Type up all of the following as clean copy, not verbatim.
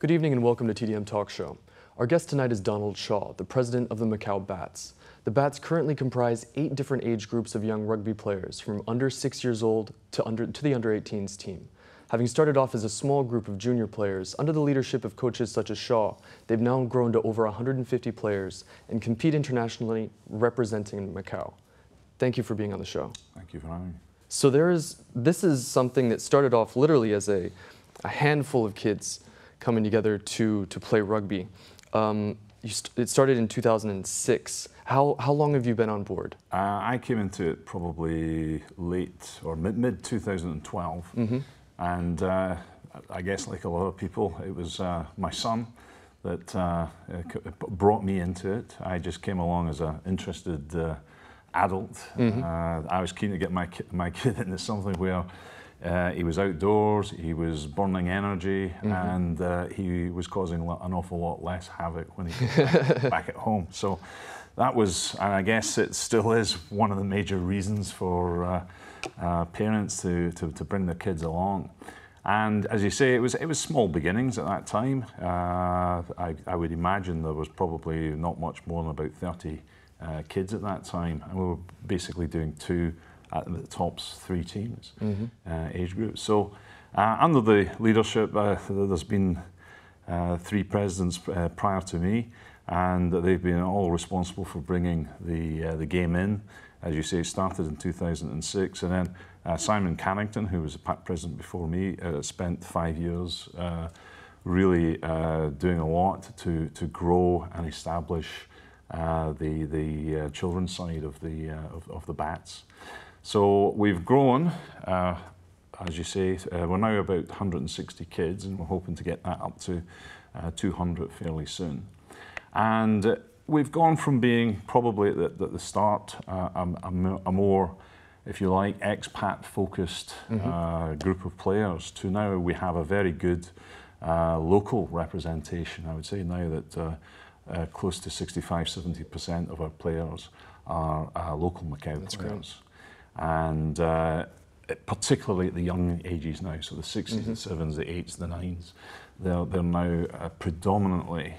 Good evening and welcome to TDM Talk Show. Our guest tonight is Donald Shaw, the president of the Macau Bats. The Bats currently comprise 8 different age groups of young rugby players from under 6 years old to the under-18s team. Having started off as a small group of junior players, under the leadership of coaches such as Shaw, they've now grown to over 150 players and compete internationally representing Macau. Thank you for being on the show. Thank you for having me. So this is something that started off literally as a handful of kids coming together to play rugby. It started in 2006. How long have you been on board? I came into it probably late or mid 2012, and I guess like a lot of people, it was my son that brought me into it. I just came along as an interested adult. I was keen to get my kid into something where he was outdoors, he was burning energy, and he was causing an awful lot less havoc when he was back at home. So that was, and I guess it still is, one of the major reasons for parents to bring their kids along. And as you say, it was small beginnings at that time. I would imagine there was probably not much more than about 30 kids at that time, and we were basically doing 2 at the tops 3 teams, age groups. So under the leadership, there's been 3 presidents prior to me, and they've been all responsible for bringing the game in. As you say, it started in 2006, and then Simon Carrington, who was the president before me, spent 5 years really doing a lot to grow and establish the children's side of the Bats. So we've grown, as you say, we're now about 160 kids, and we're hoping to get that up to 200 fairly soon. And we've gone from being probably at the start a more, if you like, expat-focused group of players, to now we have a very good local representation. I would say now that close to 65–70% of our players are local Macau players. Great. And particularly at the young ages now, so the 6s, the 7s, the 8s, the 9s, they're now predominantly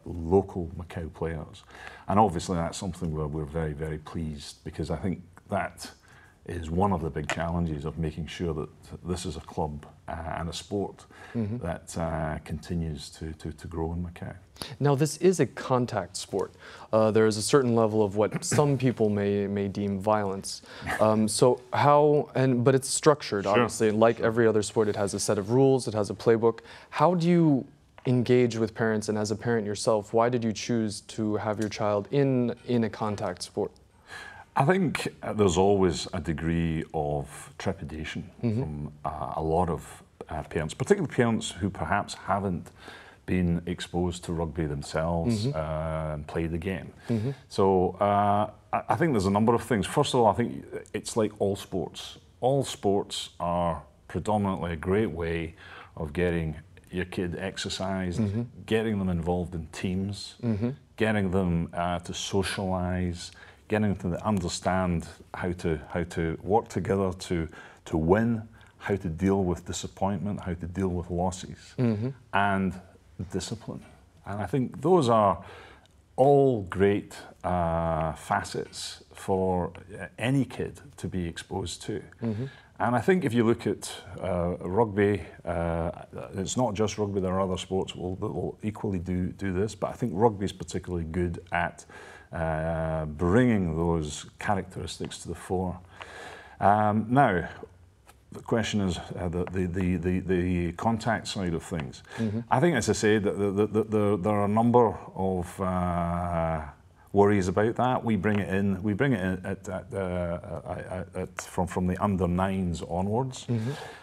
local Macau players. And obviously that's something where we're very, very pleased, because I think that is one of the big challenges of making sure that this is a club and a sport that continues to grow in Macau. Now, this is a contact sport. There is a certain level of what some people may deem violence. So but it's structured, obviously. Like every other sport, it has a set of rules, it has a playbook. How do you engage with parents, and as a parent yourself, why did you choose to have your child in a contact sport? I think there's always a degree of trepidation from a lot of parents, particularly parents who perhaps haven't been exposed to rugby themselves and played the game. So I think there's a number of things. First of all, I think it's like all sports. All sports are predominantly a great way of getting your kid exercised, getting them involved in teams, getting them to socialize, getting them to understand how to work together to win, how to deal with disappointment, how to deal with losses, and discipline. And I think those are all great facets for any kid to be exposed to. And I think if you look at rugby, it's not just rugby, there are other sports that will equally do this, but I think rugby is particularly good at bringing those characteristics to the fore. Now, the question is the contact side of things. I think, as I say, that there are a number of worries about that. We bring it in. We bring it in from the under 9s onwards,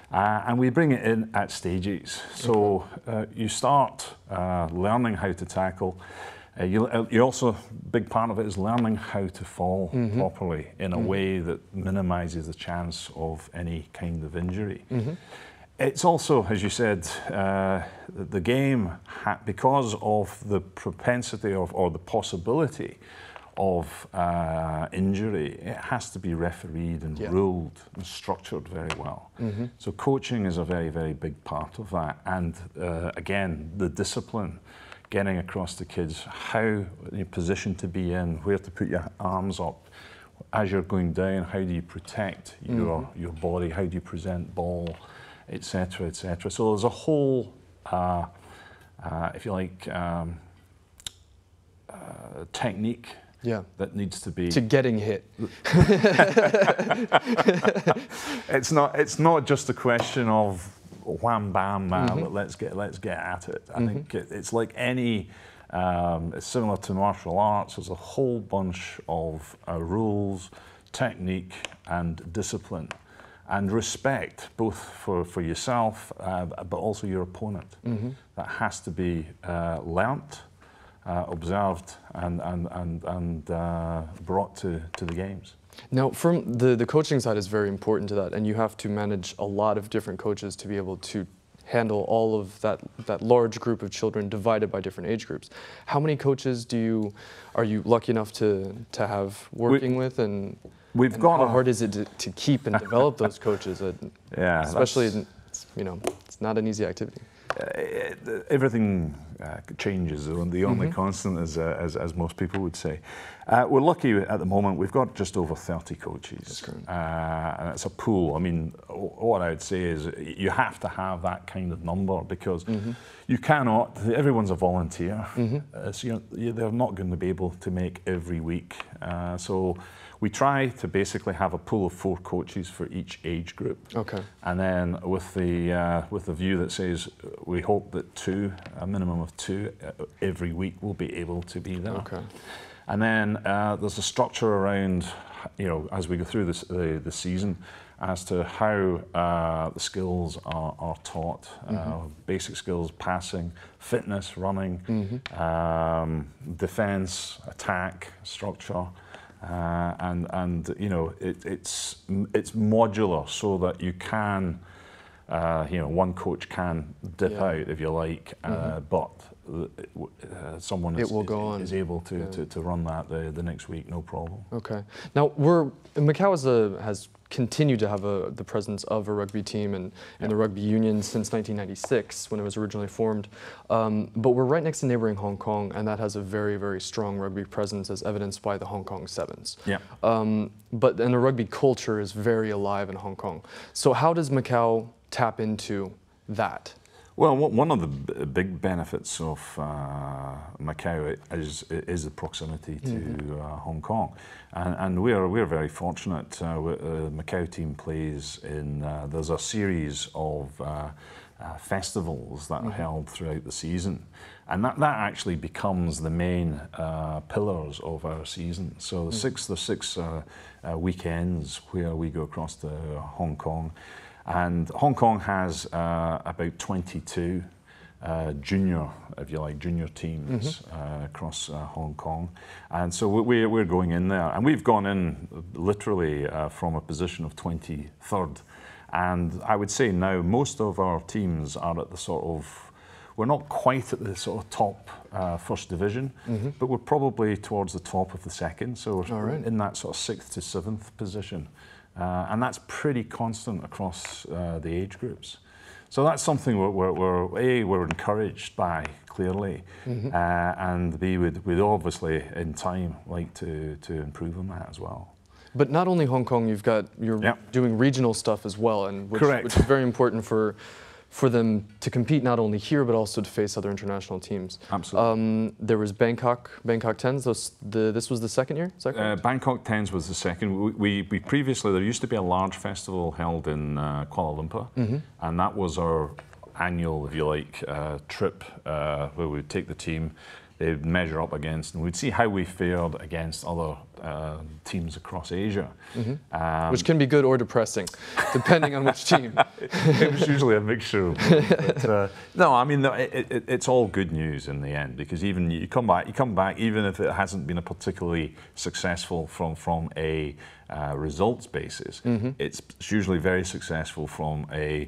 and we bring it in at stages. So you start learning how to tackle. You also, big part of it is learning how to fall properly in a way that minimises the chance of any kind of injury. It's also, as you said, the game, because of the propensity or the possibility of injury, it has to be refereed and ruled and structured very well. So coaching is a very, very big part of that. And again, the discipline, getting across to kids how the position to be in, where to put your arms up as you're going down, how do you protect your body, how do you present ball, etc., etc. So there's a whole, if you like, technique that needs to be to getting hit. It's not just a question of wham bam, let's get at it. I think it's like any. It's similar to martial arts. There's a whole bunch of rules, technique, and discipline, and respect, both for yourself, but also your opponent. That has to be learnt, observed, and brought to the games. Now, from the coaching side is very important to that, and you have to manage a lot of different coaches to be able to handle all of that large group of children divided by different age groups. How many coaches are you lucky enough to have working with, and how hard is it to keep and develop those coaches? Especially, it's not an easy activity. Everything changes. The only constant is, as most people would say. We're lucky at the moment. We've got just over 30 coaches, and it's a pool. I mean, what I would say is you have to have that kind of number, because you cannot. Everyone's a volunteer, so they're not going to be able to make every week. So we try to basically have a pool of 4 coaches for each age group. Okay. And then with the view that says we hope that a minimum of 2 every week will be able to be there. Okay. And then there's a structure around, as we go through the season, as to how the skills are taught. Basic skills, passing, fitness, running, defense, attack, structure. It's modular, so that you can, one coach can dip out if you like, but someone is able to run that the next week, no problem. Okay. Now Macau has continued to have the presence of a rugby team and the rugby union since 1996, when it was originally formed. But we're right next to neighboring Hong Kong, and that has a very, very strong rugby presence, as evidenced by the Hong Kong Sevens. Yeah. And the rugby culture is very alive in Hong Kong. So how does Macau tap into that? Well, one of the big benefits of Macau is the proximity to Hong Kong, and we're very fortunate. The Macau team plays in. There's a series of festivals that are held throughout the season, and that actually becomes the main pillars of our season. So there's six weekends where we go across to Hong Kong. And Hong Kong has about 22 junior teams across Hong Kong. And so we're going in there. And we've gone in literally from a position of 23rd. And I would say now most of our teams are at the we're not quite at the sort of top first division, but we're probably towards the top of the second. So we're in that sort of 6th to 7th position. And that's pretty constant across the age groups. So that's something we're encouraged by, clearly, and B, we'd obviously in time like to improve on that as well. But not only Hong Kong, you're doing regional stuff as well, and which is very important for them to compete not only here, but also to face other international teams. Absolutely. There was Bangkok 10s. This was the second year, is that correct? Bangkok 10s was the second. We previously, there used to be a large festival held in Kuala Lumpur, and that was our annual, if you like, trip where we'd take the team, they'd measure up against, and we'd see how we fared against other teams across Asia. Which can be good or depressing, depending on which team. It was usually a mixture. But, no, I mean, it's all good news in the end, because even you come back, even if it hasn't been a particularly successful from a results basis, it's usually very successful from a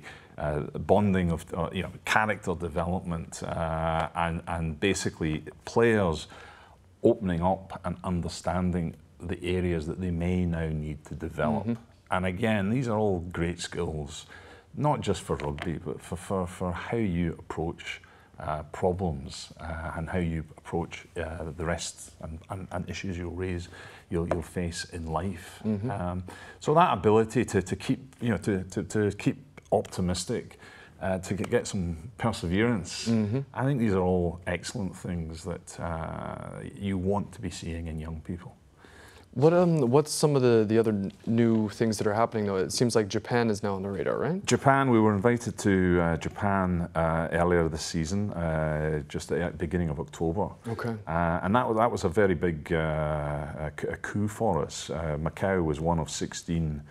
bonding of character development, and basically players opening up and understanding the areas that they may now need to develop. And again, these are all great skills, not just for rugby, but for how you approach problems and how you approach the rest and issues you'll face in life. So that ability to keep, to keep optimistic, to get some perseverance. I think these are all excellent things that you want to be seeing in young people. What's some of the other new things that are happening though? It seems like Japan is now on the radar, right? Japan, we were invited to Japan earlier this season, just at the beginning of October. Okay. And that was a very big a coup for us. Macau was one of 16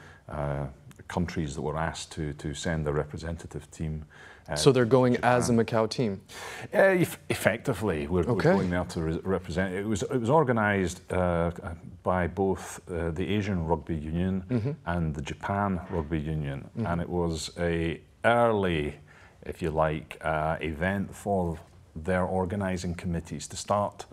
countries that were asked to send a representative team. So they're going as a Macau team? Effectively, we're going there to represent. It was organised by both the Asian Rugby Union and the Japan Rugby Union, and it was a early, if you like, event for their organising committees to start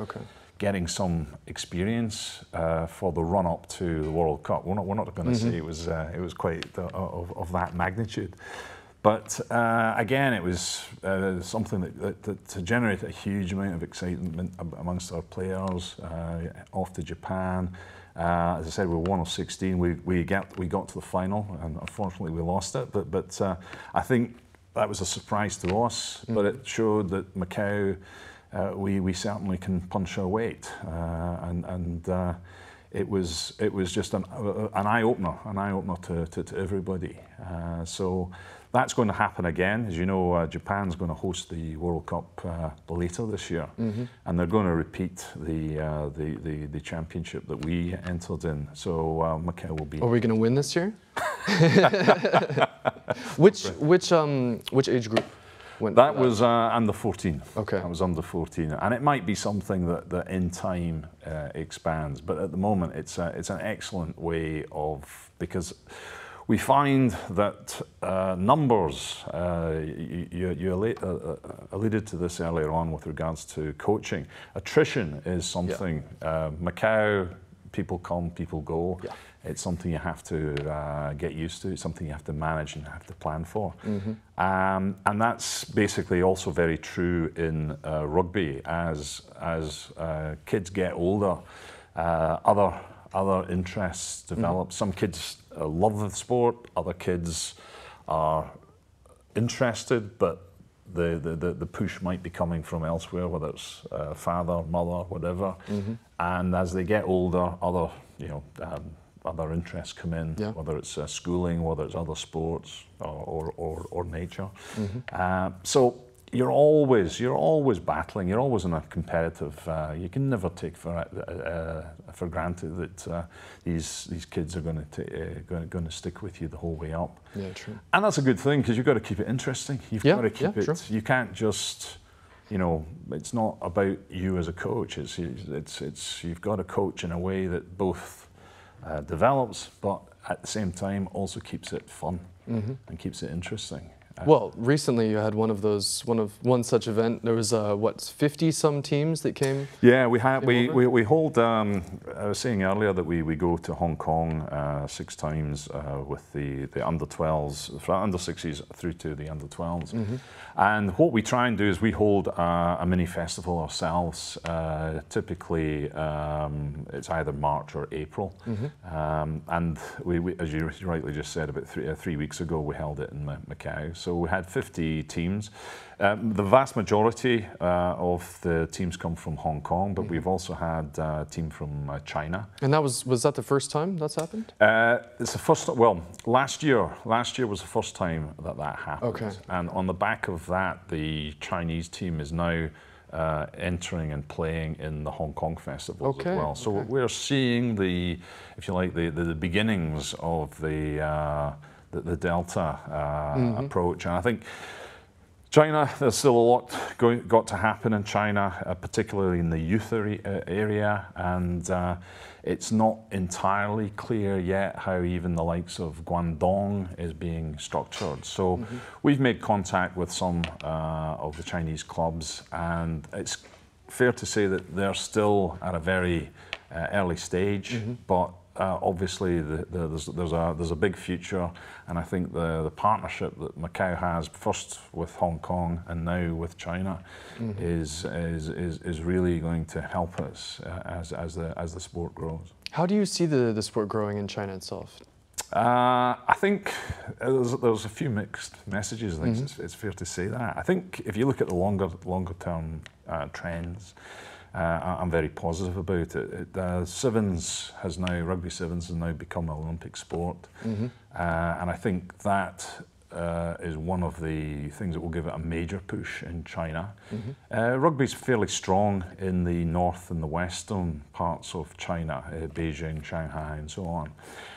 getting some experience for the run up to the World Cup. We're not going to say it was quite of that magnitude. But again, it was something that to generate a huge amount of excitement amongst our players. Off to Japan, as I said, we were one of 16. We got to the final, and unfortunately we lost it. But I think that was a surprise to us. But it showed that Macau, we certainly can punch our weight, and it was just an eye opener to everybody. So that's going to happen again. As you know, Japan's going to host the World Cup later this year, and they're going to repeat the championship that we entered in. So Macau will be. Are we going to win this year? Which age group? That was under 14. Okay. That was under 14, and it might be something that in time expands. But at the moment, it's an excellent way of, because we find that numbers. You alluded to this earlier on with regards to coaching. Attrition is something. Macau, people come, people go. Yeah. It's something you have to get used to. It's something you have to manage and have to plan for. And that's basically also very true in rugby. As kids get older, other interests develop. Some kids love the sport. Other kids are interested, but the push might be coming from elsewhere, whether it's father, mother, whatever. And as they get older, other interests come in, whether it's schooling, whether it's other sports or nature. So you're always battling. You're always in a competitive. You can never take for granted that these kids are going to stick with you the whole way up. Yeah, true. And that's a good thing, because you've got to keep it interesting. You've got to keep it. True. You can't just. It's not about you as a coach. It's you've got to coach in a way that both develops, but at the same time also keeps it fun and keeps it interesting. Well, recently you had one such event. There was 50-some teams that came. Yeah, we hold. I was saying earlier that we go to Hong Kong 6 times with the under 12s, from under 6s through to the under 12s. And what we try and do is we hold a mini festival ourselves. Typically, it's either March or April. And we, as you rightly just said, about 3 weeks ago, we held it in Macau. So we had 50 teams. The vast majority of the teams come from Hong Kong, but we've also had a team from China. And that was that the first time that's happened? It's the first. Well, last year was the first time that happened. Okay. And on the back of that, the Chinese team is now entering and playing in the Hong Kong festivals as well. So we're seeing if you like, the beginnings of the Delta approach, and I think China, there's still a lot got to happen in China, particularly in the youth area, and it's not entirely clear yet how even the likes of Guangdong is being structured. So we've made contact with some of the Chinese clubs, and fair to say that they're still at a very early stage, but obviously there's a big future, and I think the partnership that Macau has, first with Hong Kong and now with China, is really going to help us as the sport grows. How do you see the sport growing in China itself? I think there's a few mixed messages. I think it's fair to say that. I think if you look at the longer term trends, I'm very positive about it. Sevens has now, rugby sevens has now become an Olympic sport, and I think that is one of the things that will give it a major push in China. Rugby's fairly strong in the north and the western parts of China, Beijing, Shanghai, and so on.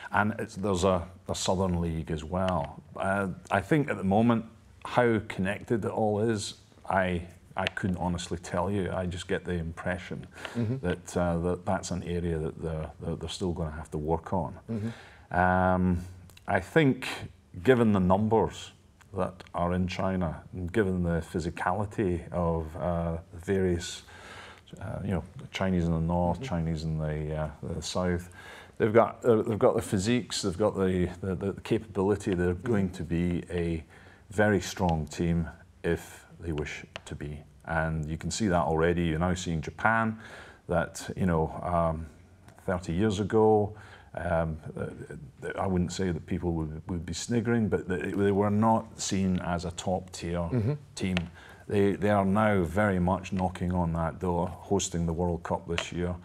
And there's a southern league as well. I think at the moment, how connected it all is, I couldn't honestly tell you. I just get the impression that that's an area that they're still going to have to work on. I think, given the numbers that are in China, and given the physicality of the various, Chinese in the north, Chinese in the south, they've got the physiques, they've got the capability. They're going to be a very strong team if they wish to be, and you can see that already. You're now seeing Japan, that 30 years ago. I wouldn't say that people would be sniggering, but they were not seen as a top tier team. They are now very much knocking on that door, hosting the World Cup this year,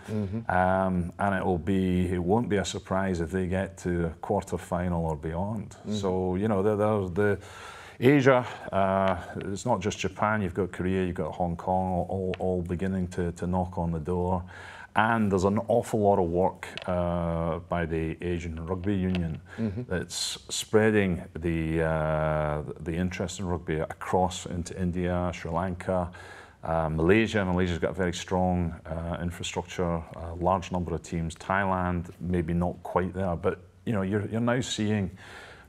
and it won't be a surprise if they get to a quarter final or beyond. So the Asia, it's not just Japan. You've got Korea, you've got Hong Kong, all beginning to knock on the door. And there's an awful lot of work by the Asian Rugby Union that's spreading the interest in rugby across into India, Sri Lanka, Malaysia. Malaysia's got a very strong infrastructure, a large number of teams. Thailand, maybe not quite there, but you're now seeing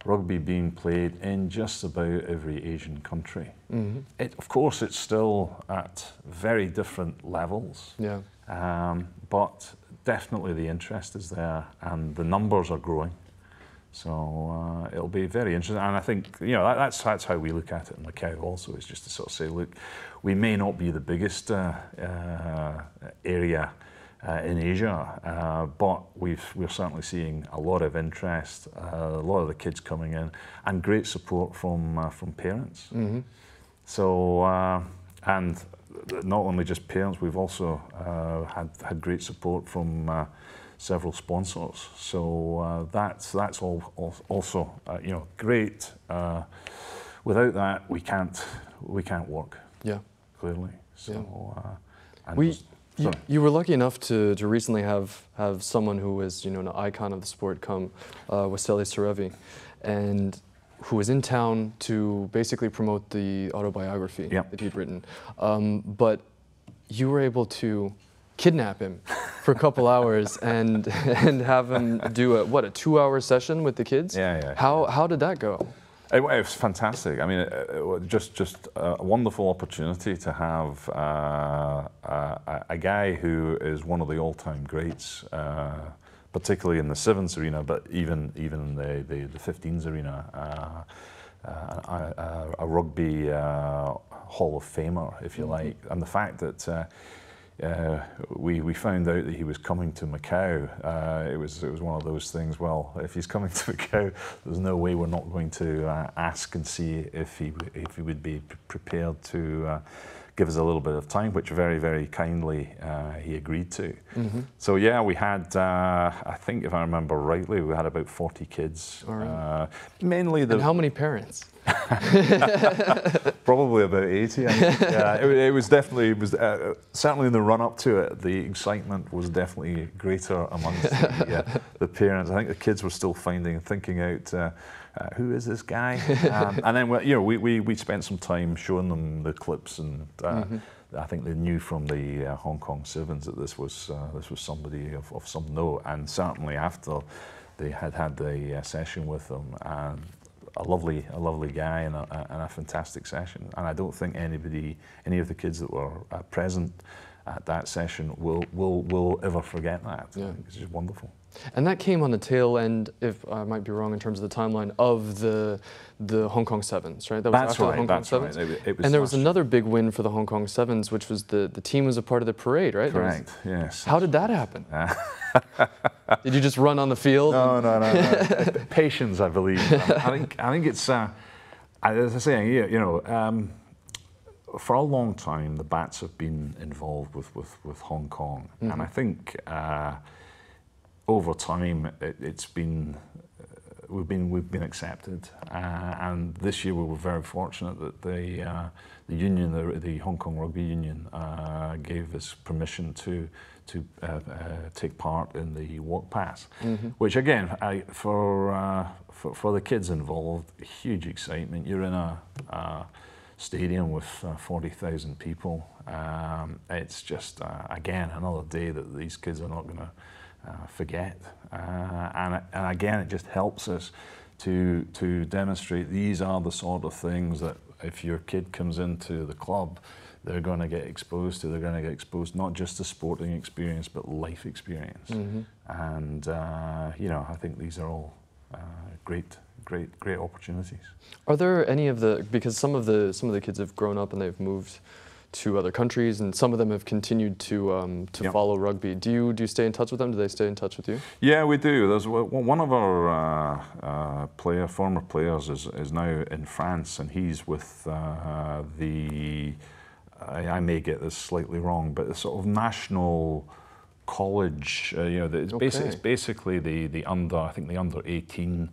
rugby being played in just about every Asian country. Of course, it's still at very different levels. Yeah. But definitely the interest is there, and the numbers are growing. So it'll be very interesting, and I think that's how we look at it in Macau. Also, is just to sort of say, look, we may not be the biggest area in Asia, but we're certainly seeing a lot of interest, a lot of the kids coming in, and great support from parents. So and not only just parents, we've also had great support from several sponsors. So that's all also great. Without that, we can't work. Yeah, clearly. So you were lucky enough to recently have someone who was an icon of the sport come, Wassily Serevi, and who was in town to basically promote the autobiography that he'd written. But you were able to kidnap him for a couple hours and have him do a 2-hour session with the kids? Yeah. How did that go? It was fantastic. I mean, it was just a wonderful opportunity to have a guy who is one of the all-time greats, particularly in the sevens arena, but even in the 15s arena, a rugby Hall of Famer, if you like. And the fact that we found out that he was coming to Macau, it was one of those things. Well, if he's coming to Macau, there's no way we're not going to ask and see if he would be prepared to give us a little bit of time, which very, very kindly he agreed to. So yeah, we had, I think if I remember rightly, we had about 40 kids. Right. Mainly And how many parents? Probably about 80. Yeah, it was definitely, certainly in the run up to it, the excitement was definitely greater amongst the parents. I think the kids were still thinking out, who is this guy? And then we spent some time showing them the clips, and I think they knew from the Hong Kong Sevens that this was somebody of some note. And certainly after they had the session with them, and a lovely guy and a fantastic session. And I don't think any of the kids that were present at that session will ever forget that. Yeah. It's just wonderful. And that came on the tail end, if I might be wrong in terms of the timeline, of the Hong Kong Sevens, right? That was after the Hong Kong Sevens. Right. It was and there was another big win for the Hong Kong Sevens, which was the team was a part of the parade, right? Correct, yes. How did that happen? Did you just run on the field? No. Patience, I believe. I think it's, as I say, you know, for a long time, the Bats have been involved with Hong Kong. Mm-hmm. And I think over time, it's been, we've been accepted. And this year we were very fortunate that the union, the Hong Kong Rugby Union, gave us permission to take part in the walk pass, mm-hmm. which again, for the kids involved, huge excitement. You're in a stadium with 40,000 people. It's just again another day that these kids are not going to forget, and again it just helps us to demonstrate these are the sort of things that if your kid comes into the club, they're going to get exposed to. They're going to get exposed not just to sporting experience, but life experience. Mm-hmm. And you know, I think these are all great opportunities. Are there any of the, because some of the kids have grown up and they've moved to other countries, and some of them have continued to yep. follow rugby. Do you stay in touch with them? Do they stay in touch with you? Yeah, we do. There's one of our former players is now in France, and he's with I may get this slightly wrong, but the sort of national college. You know, it's basically the under 18.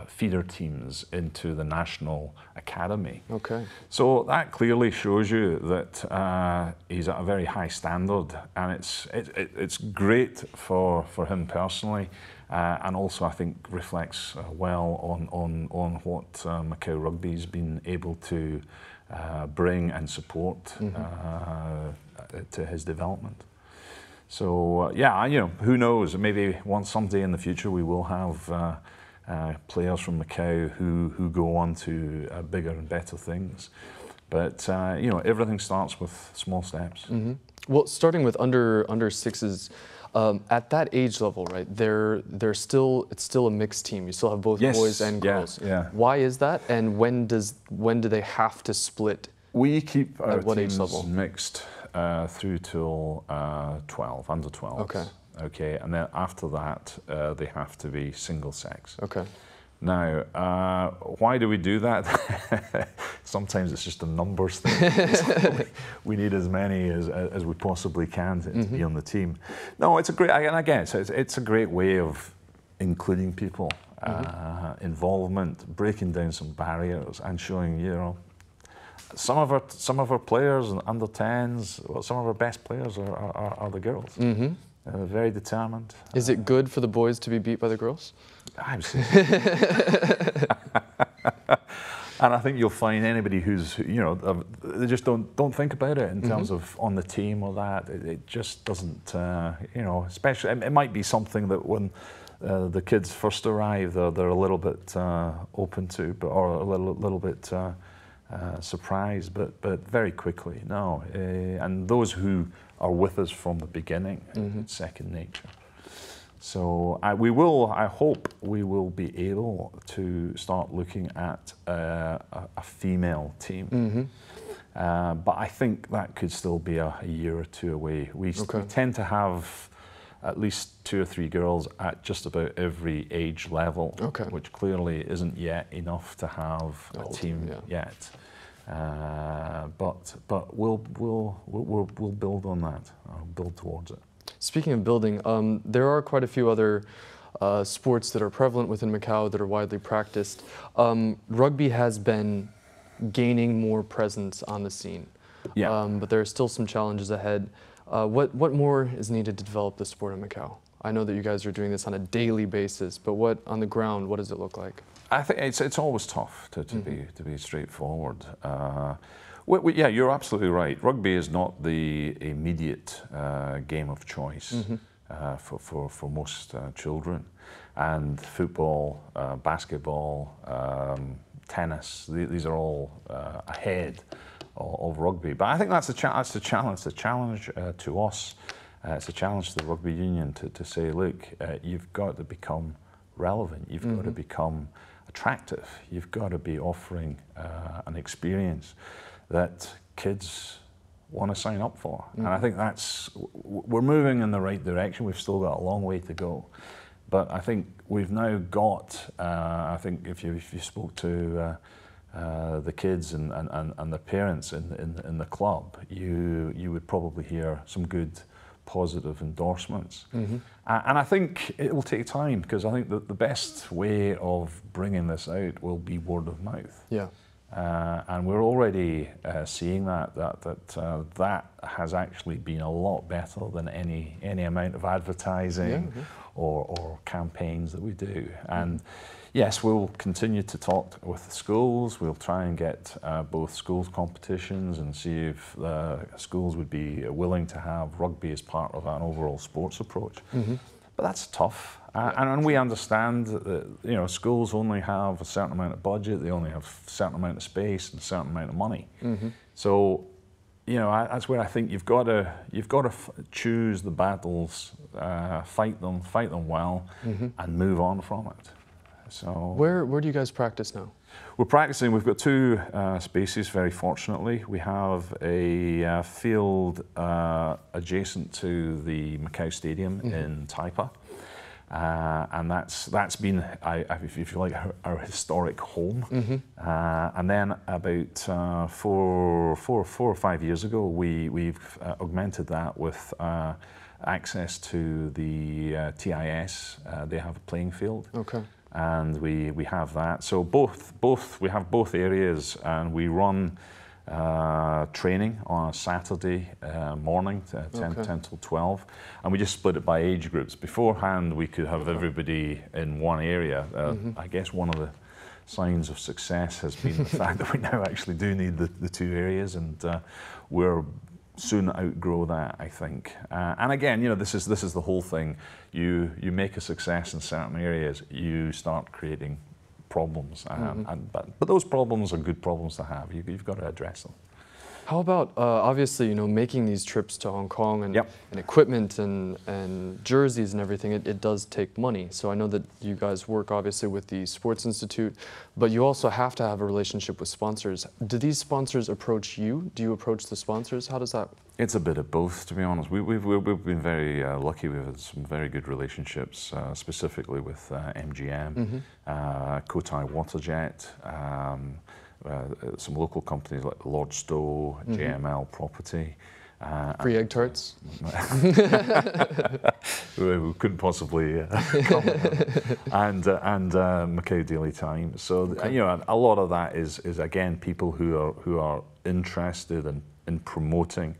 Feeder teams into the national academy. Okay. So that clearly shows you that he's at a very high standard, and it's great for him personally, and also I think reflects well on what Macau Rugby's been able to bring and support mm-hmm. To his development. So yeah, you know, who knows? Maybe someday in the future we will have players from Macau who go on to bigger and better things. But you know, everything starts with small steps. Mm-hmm. Well, starting with under sixes, at that age level, right? It's still a mixed team. You still have both yes, boys and girls. Yeah. Why is that? And when do they have to split? We keep our teams mixed through till 12, under 12. Okay. Okay, and then after that, they have to be single sex. Okay. Now, why do we do that? Sometimes it's just a numbers thing. So we need as many as we possibly can to mm-hmm. be on the team. No, it's a great, and again, it's a great way of including people, mm-hmm. Involvement, breaking down some barriers, and showing, you know, some of our players and under 10s, well, some of our best players are the girls. Mm-hmm. Very determined. Is it good for the boys to be beat by the girls? Absolutely. And I think you'll find anybody who's, you know, they just don't think about it in terms mm-hmm. of on the team or that. It just doesn't, you know, especially, it might be something that when the kids first arrive, they're a little bit open to, or a little bit surprised, but very quickly, no. And those who are with us from the beginning, mm-hmm. it's second nature. So I hope we will be able to start looking at a female team. Mm-hmm. But I think that could still be a year or two away. We tend to have at least 2 or 3 girls at just about every age level, which clearly isn't yet enough to have a team yet. But we'll build on that. Build towards it. Speaking of building, there are quite a few other sports that are prevalent within Macau that are widely practiced. Rugby has been gaining more presence on the scene, but there are still some challenges ahead. What more is needed to develop the sport in Macau? I know that you guys are doing this on a daily basis, but on the ground, what does it look like? I think it's always tough to be straightforward. Yeah, you're absolutely right. Rugby is not the immediate game of choice mm-hmm. For most children, and football, basketball, tennis. These are all ahead of rugby. But I think that's a challenge. It's a challenge to us. It's a challenge to the rugby union to say, look, you've got to become relevant. You've got to become attractive. You've got to be offering an experience that kids want to sign up for. And I think we're moving in the right direction. We've still got a long way to go. But I think we've now got, I think if you spoke to the kids and the parents in the club, you would probably hear some good positive endorsements. And I think it will take time, because I think that the best way of bringing this out will be word of mouth. Yeah. And we're already seeing that has actually been a lot better than any amount of advertising or campaigns that we do. And yes, we'll continue to talk with the schools. We'll try and get both schools competitions and see if schools would be willing to have rugby as part of an overall sports approach. But that's tough. And we understand that schools only have a certain amount of budget, they only have a certain amount of space and a certain amount of money. So that's where I think you've got to choose the battles, fight them well, and move on from it. So where do you guys practice now? We're practicing. We've got two spaces. Very fortunately, we have a field adjacent to the Macau Stadium in Taipa. And that's been, if you like, our historic home. And then about 4 or 5 years ago, we've augmented that with access to the TIS. They have a playing field. Okay. And we have that. So we have both areas, and we run training on a Saturday morning, 10 till 12, and we just split it by age groups. Beforehand, we could have everybody in one area. I guess one of the signs of success has been the fact that we now actually do need the two areas, and we're soon outgrow that, I think. And again, this is the whole thing. You make a success in certain areas, you start creating problems, but those problems are good problems to have. You've got to address them. How about obviously making these trips to Hong Kong and equipment and jerseys and everything? It does take money. So I know that you guys work obviously with the Sports Institute, but you also have to have a relationship with sponsors. Do these sponsors approach you? Do you approach the sponsors? How does that? It's a bit of both, to be honest. We've been very lucky. We've had some very good relationships, specifically with MGM, Cotai Waterjet, some local companies like Lord Stowe, JML Property. Free egg tarts? We couldn't possibly comment on that. And Macau Daily Times. So a lot of that is again people who are interested in promoting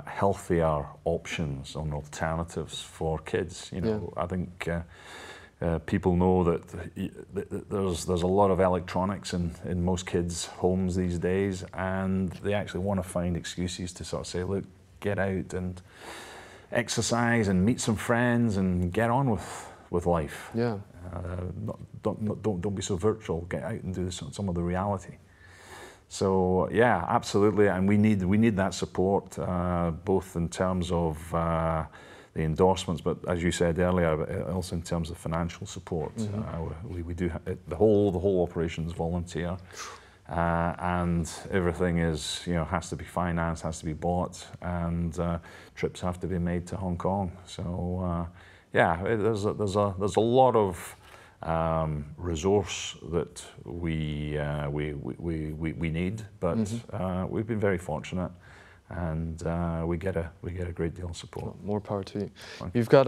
healthier options and alternatives for kids. I think people know that there's a lot of electronics in most kids' homes these days, and they actually want to find excuses to sort of say, look, get out and exercise and meet some friends and get on with life. Yeah. Don't be so virtual. Get out and do some of the reality. So yeah, absolutely, and we need that support, both in terms of the endorsements, but as you said earlier, also in terms of financial support. We do the whole operation is volunteer, and everything is has to be financed, has to be bought, and trips have to be made to Hong Kong. So yeah, there's a lot of resource that we need, but we've been very fortunate, and we get a great deal of support. More power to you. You've got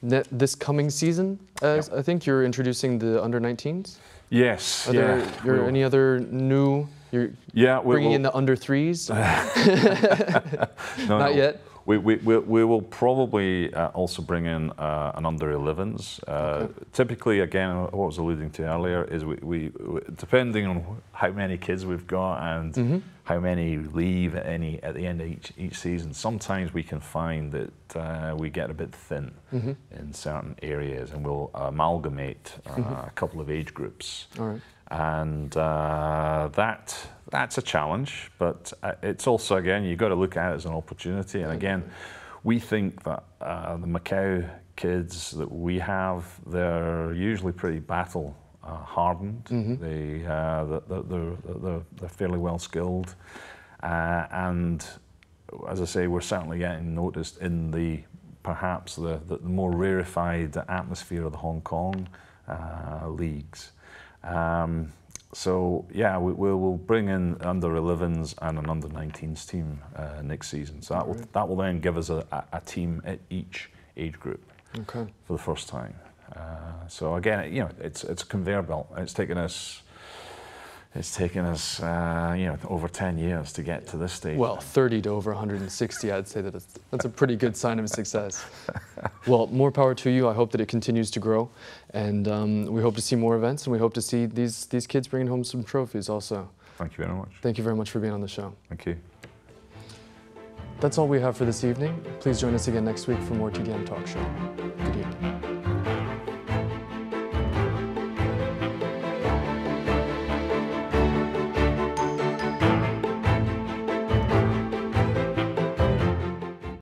this coming season, as I think you're introducing the under-19s. Yes. Are there any other new? You're bringing in the under-3s. Not yet. We will probably also bring in an under-11s. Typically, again, what I was alluding to earlier is we depending on how many kids we've got and how many leave at the end of each season, sometimes we can find that we get a bit thin in certain areas, and we'll amalgamate a couple of age groups. All right. And that that's a challenge, but it's also, again, you've got to look at it as an opportunity. And again, we think that the Macau kids that we have, they're usually pretty battle hardened. They're fairly well skilled, and as I say, we're certainly getting noticed in perhaps the more rarefied atmosphere of the Hong Kong leagues. So yeah, we'll bring in under 11s and an under 19s team next season. So that will then give us a team at each age group for the first time. So again, you know, it's a conveyor belt. It's taken us over 10 years to get to this stage. Well, 30 to over 160, I'd say that's a pretty good sign of success. Well, more power to you. I hope that it continues to grow, and we hope to see more events, and we hope to see these kids bringing home some trophies also. Thank you very much. Thank you very much for being on the show. Thank you. That's all we have for this evening. Please join us again next week for more TDM Talk Show.